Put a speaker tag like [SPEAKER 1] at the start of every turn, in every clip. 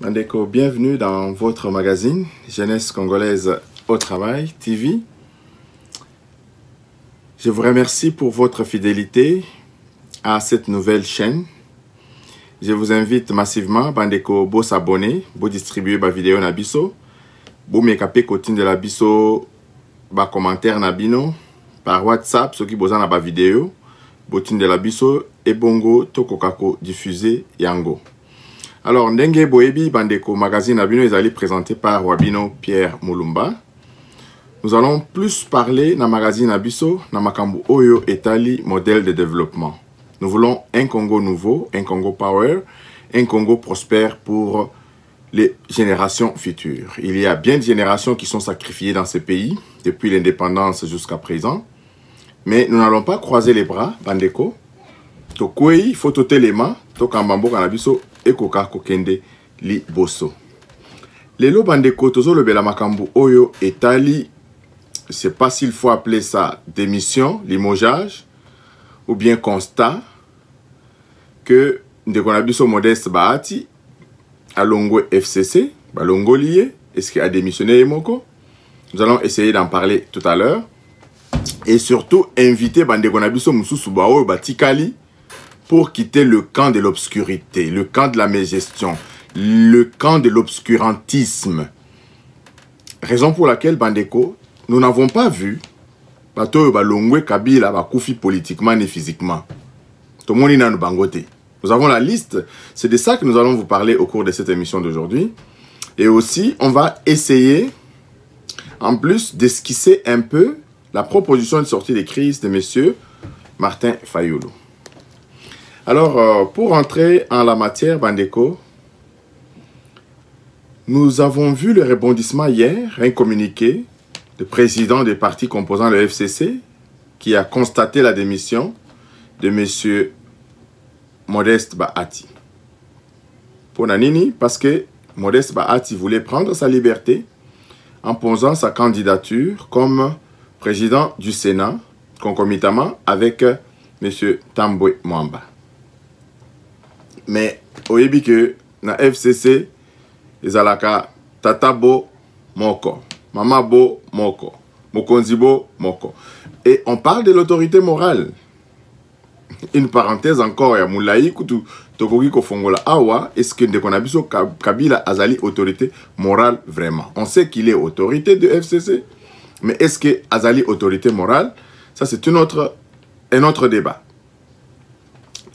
[SPEAKER 1] Mandeko, bienvenue dans votre magazine Jeunesse Congolaise au Travail TV. Je vous remercie pour votre fidélité à cette nouvelle chaîne. Je vous invite massivement, Bandeko, à s'abonner, à distribuer ma vidéo na biso, à mekape côté de la biso, à commentaire na bino, par WhatsApp, ceux qui besoin na ba vidéo, botin de la biso, et bongo, tokokako diffusé yango. Alors, Ndenge Boebi Bandeko Magazine Abino est allé présenté par Wabino Pierre Moulumba. Nous allons plus parler dans le magazine Abisso, dans Makambu Oyo Etali, modèle de développement. Nous voulons un Congo nouveau, un Congo power, un Congo prospère pour les générations futures. Il y a bien des générations qui sont sacrifiées dans ce pays, depuis l'indépendance jusqu'à présent. Mais nous n'allons pas croiser les bras, Bandeko. Tokwei, il faut toter les mains, Tokambambo Kanabiso, et Koka Kokende Li Bosso. Lelo Bandeko, Tozo le Bela Makambu Oyo Etali, je ne sais pas s'il faut appeler ça démission, limogeage, ou bien constat, que Ndekonabiso Modeste Bahati, à Longo FCC, Balongo lié, est-ce qu'il a démissionné Emoko? Nous allons essayer d'en parler tout à l'heure. Et surtout, inviter Bandekonabiso Moussou Bao Batikali, pour quitter le camp de l'obscurité, le camp de la mégestion, le camp de l'obscurantisme. Raison pour laquelle, Bandeko, nous n'avons pas vu Bato Balongwe Kabila Bakoufi politiquement et physiquement. Tout le monde est dans le bangoté. Nous avons la liste. C'est de ça que nous allons vous parler au cours de cette émission d'aujourd'hui. Et aussi, on va essayer, en plus, d'esquisser un peu la proposition de sortie des crises de M. Martin Fayulu. Alors, pour entrer en la matière, Bandeko, nous avons vu le rebondissement hier, un communiqué du président des partis composant le FCC qui a constaté la démission de M. Modeste Bahati. Pour Nanini, parce que Modeste Bahati voulait prendre sa liberté en posant sa candidature comme président du Sénat, concomitamment avec M. Tambwe Mwamba. Mais, au début que, na FCC, les alaka, tatabo, moko, mamabo, moko, mokonzibo, moko. Et on parle de l'autorité morale. Une parenthèse encore, ya moulaï, kutu, tokoki kofongola awa, est-ce que Ndekonabiso Kabila azali autorité morale vraiment? On sait qu'il est autorité de FCC, mais est-ce que azali autorité morale? Ça, c'est un autre débat.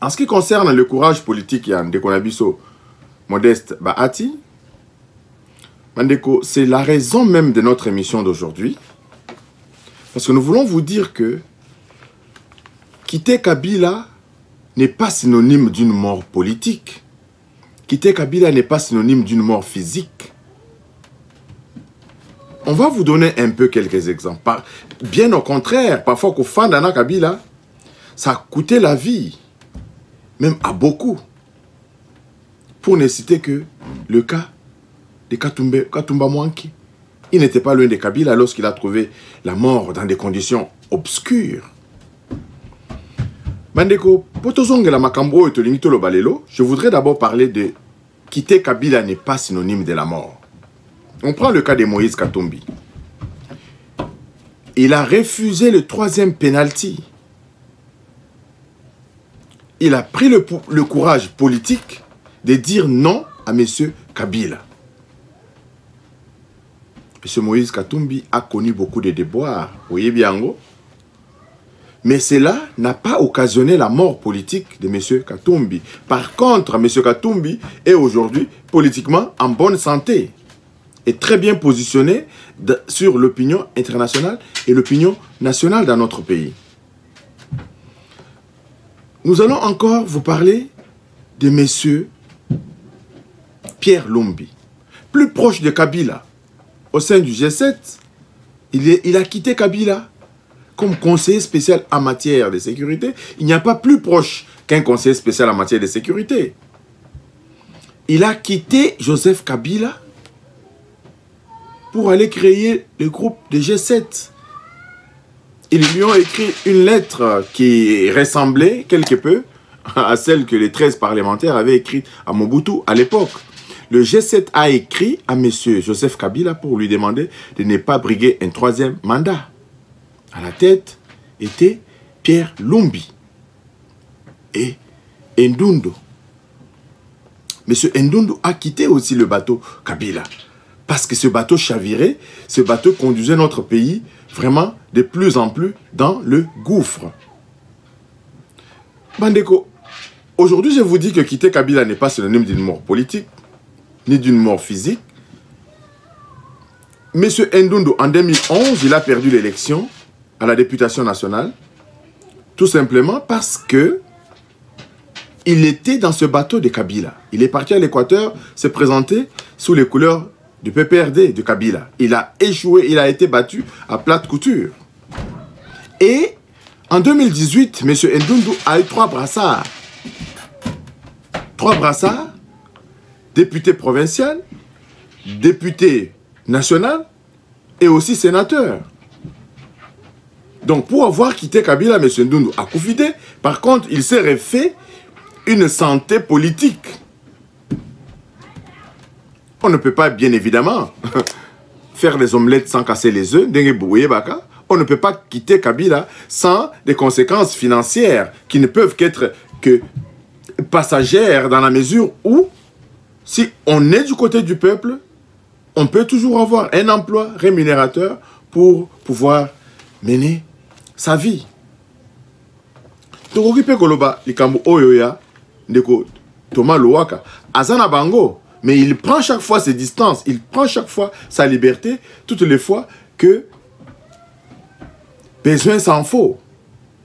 [SPEAKER 1] En ce qui concerne le courage politique, il y a Ndekonabiso Modeste Bahati. Mandeko, c'est la raison même de notre émission d'aujourd'hui. Parce que nous voulons vous dire que quitter Kabila n'est pas synonyme d'une mort politique. Quitter Kabila n'est pas synonyme d'une mort physique. On va vous donner un peu quelques exemples. Bien au contraire, parfois qu'au fin d'Anna Kabila, ça a coûté la vie. Même à beaucoup. Pour ne citer que le cas de Katumba Mwanki. Il n'était pas loin de Kabila lorsqu'il a trouvé la mort dans des conditions obscures. Bandeko, potozongela makambo et tolingito lo balelo, je voudrais d'abord parler de quitter Kabila n'est pas synonyme de la mort. On prend le cas de Moïse Katumbi. Il a refusé le 3e penalty. Il a pris le courage politique de dire non à M. Kabila. M. Moïse Katumbi a connu beaucoup de déboires, voyez bien, mais cela n'a pas occasionné la mort politique de M. Katumbi. Par contre, M. Katumbi est aujourd'hui politiquement en bonne santé et très bien positionné sur l'opinion internationale et l'opinion nationale dans notre pays. Nous allons encore vous parler de M. Pierre Lumbi, plus proche de Kabila. Au sein du G7, il a quitté Kabila comme conseiller spécial en matière de sécurité. Il n'y a pas plus proche qu'un conseiller spécial en matière de sécurité. Il a quitté Joseph Kabila pour aller créer le groupe de G7. Ils lui ont écrit une lettre qui ressemblait quelque peu à celle que les 13 parlementaires avaient écrite à Mobutu à l'époque. le G7 a écrit à M. Joseph Kabila pour lui demander de ne pas briguer un troisième mandat. À la tête était Pierre Lumbi et Ndundu. M. Ndundu a quitté aussi le bateau Kabila. Parce que ce bateau chavirait, ce bateau conduisait notre pays vraiment de plus en plus dans le gouffre. Bandeko, aujourd'hui je vous dis que quitter Kabila n'est pas synonyme d'une mort politique, ni d'une mort physique. M. Ndundu, en 2011, il a perdu l'élection à la députation nationale, tout simplement parce que il était dans ce bateau de Kabila. Il est parti à l'Équateur se présenter sous les couleurs du PPRD de Kabila. Il a échoué, il a été battu à plate couture. Et en 2018, M. Ndundu a eu 3 brassards. 3 brassards, député provincial, député national et aussi sénateur. Donc pour avoir quitté Kabila, M. Ndundu a confidé. Par contre, il s'est refait une santé politique. On ne peut pas, bien évidemment, faire les omelettes sans casser les œufs. On ne peut pas quitter Kabila sans des conséquences financières qui ne peuvent qu'être que passagères dans la mesure où, si on est du côté du peuple, on peut toujours avoir un emploi rémunérateur pour pouvoir mener sa vie. Tokokipe koloba likambo oyoya ndeko Thomas Louaka azana bango. Mais il prend chaque fois ses distances, il prend chaque fois sa liberté, toutes les fois que besoin s'en faut.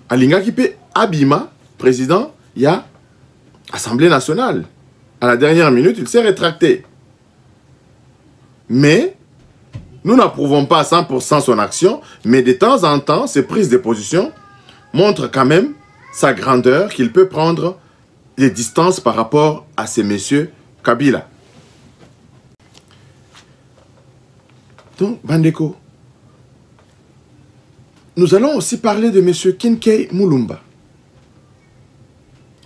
[SPEAKER 1] Alinga Kipe Abima, président, il y a Assemblée nationale. À la dernière minute, il s'est rétracté. Mais nous n'approuvons pas à 100% son action, mais de temps en temps, ses prises de position montrent quand même sa grandeur, qu'il peut prendre les distances par rapport à ces messieurs Kabila. Donc, Bandeko, nous allons aussi parler de M. Kinkei Mulumba.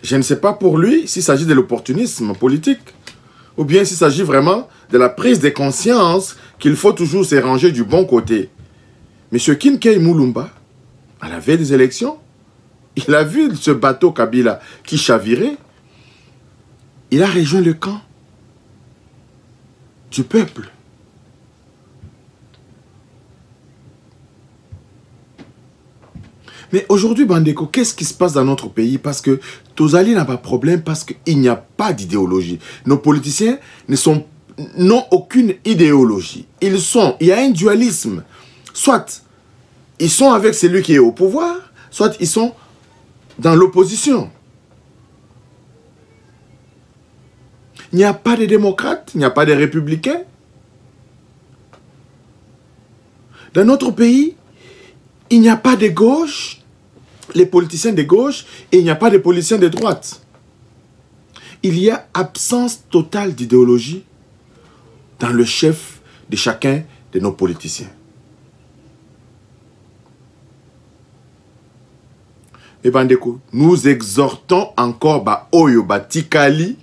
[SPEAKER 1] Je ne sais pas pour lui s'il s'agit de l'opportunisme politique ou bien s'il s'agit vraiment de la prise de conscience qu'il faut toujours se ranger du bon côté. M. Kinkei Mulumba, à la veille des élections, il a vu ce bateau Kabila qui chavirait. Il a rejoint le camp du peuple. Mais aujourd'hui, Bandeko, qu'est-ce qui se passe dans notre pays? Parce que Tozali n'a pas de problème, parce qu'il n'y a pas d'idéologie. Nos politiciens n'ont aucune idéologie. Il y a un dualisme. Soit ils sont avec celui qui est au pouvoir, soit ils sont dans l'opposition. Il n'y a pas de démocrates, il n'y a pas de républicains. Dans notre pays, il n'y a pas de gauche, les politiciens de gauche, et il n'y a pas de politiciens de droite. Il y a absence totale d'idéologie dans le chef de chacun de nos politiciens. Et Bandeko, nous exhortons encore Oyo Batikali,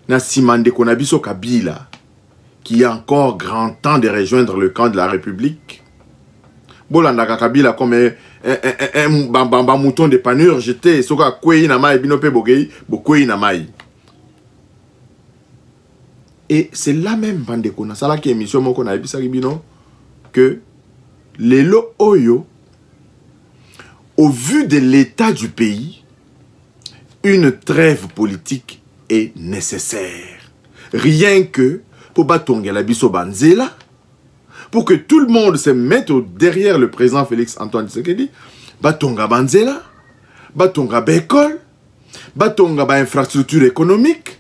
[SPEAKER 1] na Simandeko Nabiso Kabila, qui a encore grand temps de rejoindre le camp de la République. Bolandaka Kabila comme un mouton de panure jeté, soka kwei na mai binope bogei, bokwei na mai. Et c'est là même Bandeko, na sala ki émission moko na ebisa bino que lelo oyo, au vu de l'état du pays, une trêve politique est nécessaire. Rien que pour batonga la biso banzela, pour que tout le monde se mette derrière le président Félix Antoine Tshisekedi, batonga banzela, batonga bécole, batonga ba infrastructure économique,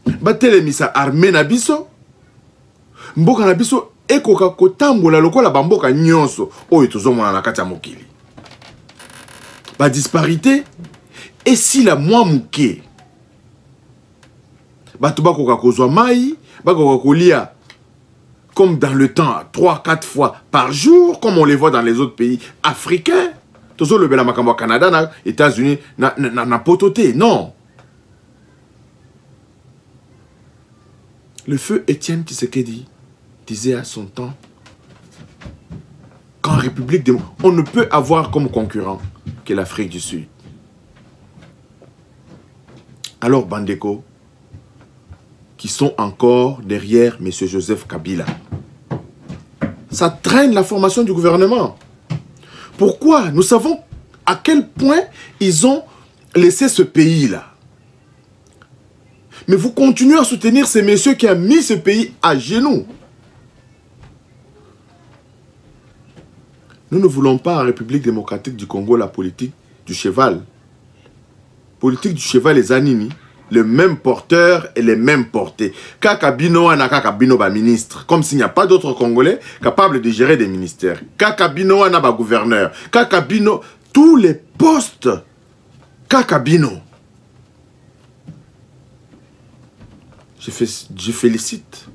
[SPEAKER 1] batelemisa armée na biso, mboka na biso ekoka kotambola lokola bamboka nyonso oyo tozomona na kati ya mokili. Ba disparité et si la moi muke bato bakoka kozwa mai, bakoka kolia comme dans le temps 3-4 fois par jour, comme on les voit dans les autres pays africains. Tozo le bela makambo Canada, na États-Unis, na pototé, non. Le feu Étienne Tshisekedi disait à son temps qu'en République démocratique, on ne peut avoir comme concurrent que l'Afrique du Sud. Alors, Bandeko, qui sont encore derrière M. Joseph Kabila, ça traîne la formation du gouvernement. Pourquoi? Nous savons à quel point ils ont laissé ce pays-là. Mais vous continuez à soutenir ces messieurs qui ont mis ce pays à genoux. Nous ne voulons pas en République démocratique du Congo la politique du cheval. Politique du cheval, les Anini, le même porteur et les mêmes portées. Kakabino a Kakabino ba ministre, comme s'il n'y a pas d'autres Congolais capables de gérer des ministères. Kakabino a ba gouverneur. Kakabino, tous les postes. Kakabino. Je félicite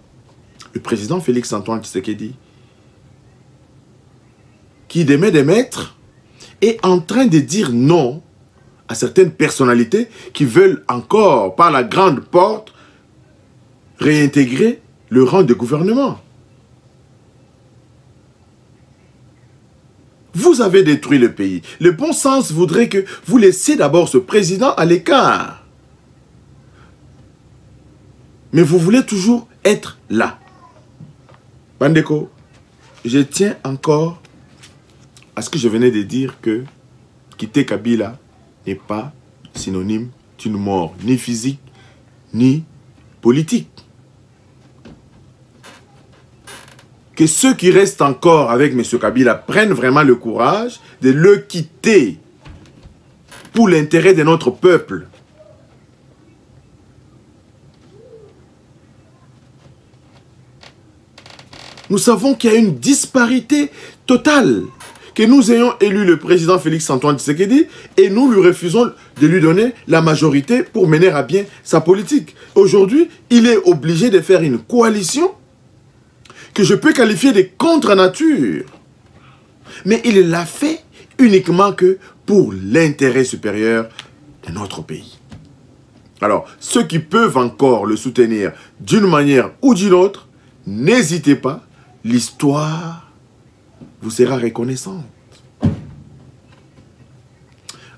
[SPEAKER 1] le président Félix Antoine Tshisekedi, qui démet des maîtres, est en train de dire non à certaines personnalités qui veulent encore, par la grande porte, réintégrer le rang de gouvernement. Vous avez détruit le pays. Le bon sens voudrait que vous laissiez d'abord ce président à l'écart. Mais vous voulez toujours être là. Bandeko, je tiens encore à ce que je venais de dire que quitter Kabila n'est pas synonyme d'une mort, ni physique, ni politique. Que ceux qui restent encore avec M. Kabila prennent vraiment le courage de le quitter pour l'intérêt de notre peuple. Nous savons qu'il y a une disparité totale. Que nous ayons élu le président Félix Antoine Tshisekedi et nous lui refusons de lui donner la majorité pour mener à bien sa politique. Aujourd'hui, il est obligé de faire une coalition que je peux qualifier de contre-nature. Mais il l'a fait uniquement que pour l'intérêt supérieur de notre pays. Alors, ceux qui peuvent encore le soutenir d'une manière ou d'une autre, n'hésitez pas. L'histoire vous sera reconnaissante.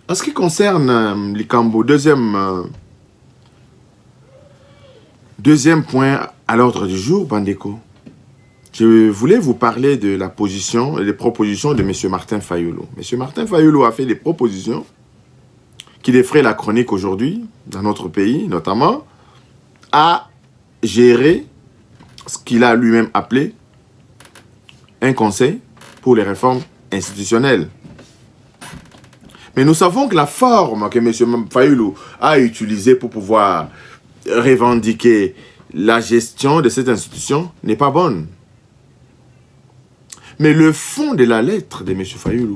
[SPEAKER 1] En ce qui concerne l'Ikambo, deuxième point à l'ordre du jour, Bandeko, je voulais vous parler de la position et des propositions de M. Martin Fayulu. M. Martin Fayulu a fait des propositions qui défraient la chronique aujourd'hui, dans notre pays notamment, à gérer ce qu'il a lui-même appelé un conseil pour les réformes institutionnelles. Mais nous savons que la forme que M. Fayulu a utilisée pour pouvoir revendiquer la gestion de cette institution n'est pas bonne. Mais le fond de la lettre de M. Fayulu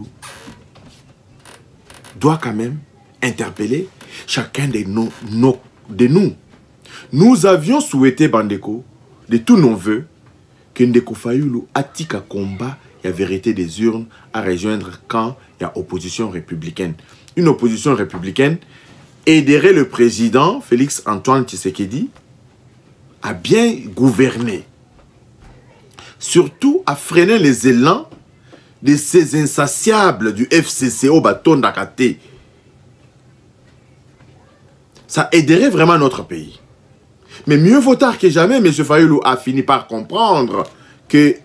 [SPEAKER 1] doit quand même interpeller chacun de nous. Nous avions souhaité, Bandeko, de tous nos voeux, que Ndeko Fayulu attique à combat la vérité des urnes à rejoindre quand il y a opposition républicaine. Une opposition républicaine aiderait le président Félix Antoine Tshisekedi à bien gouverner. Surtout à freiner les élans de ces insatiables du FCC au bâton d'Akate. Ça aiderait vraiment notre pays. Mais mieux vaut tard que jamais, M. Fayulu a fini par comprendre que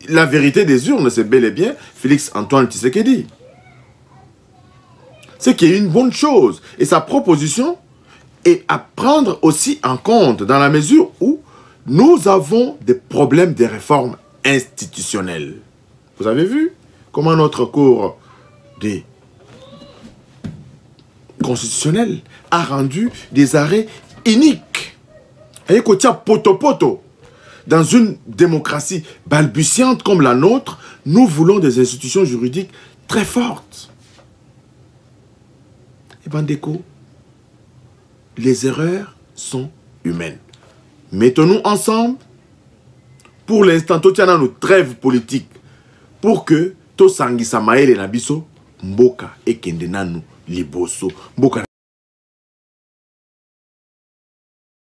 [SPEAKER 1] la vérité des urnes, c'est bel et bien Félix Antoine Tshisekedi. Ce qui est une bonne chose. Et sa proposition est à prendre aussi en compte dans la mesure où nous avons des problèmes de réforme institutionnelle. Vous avez vu comment notre cour des constitutionnels a rendu des arrêts iniques. Et qu'on tient poto-poto. Dans une démocratie balbutiante comme la nôtre, nous voulons des institutions juridiques très fortes. Et Bandeko, les erreurs sont humaines. Mettons-nous ensemble. Pour l'instant, tout y a nos trêves politiques. Pour que to sangisa maele na biso, mboka et kendenanu liboso. Mboka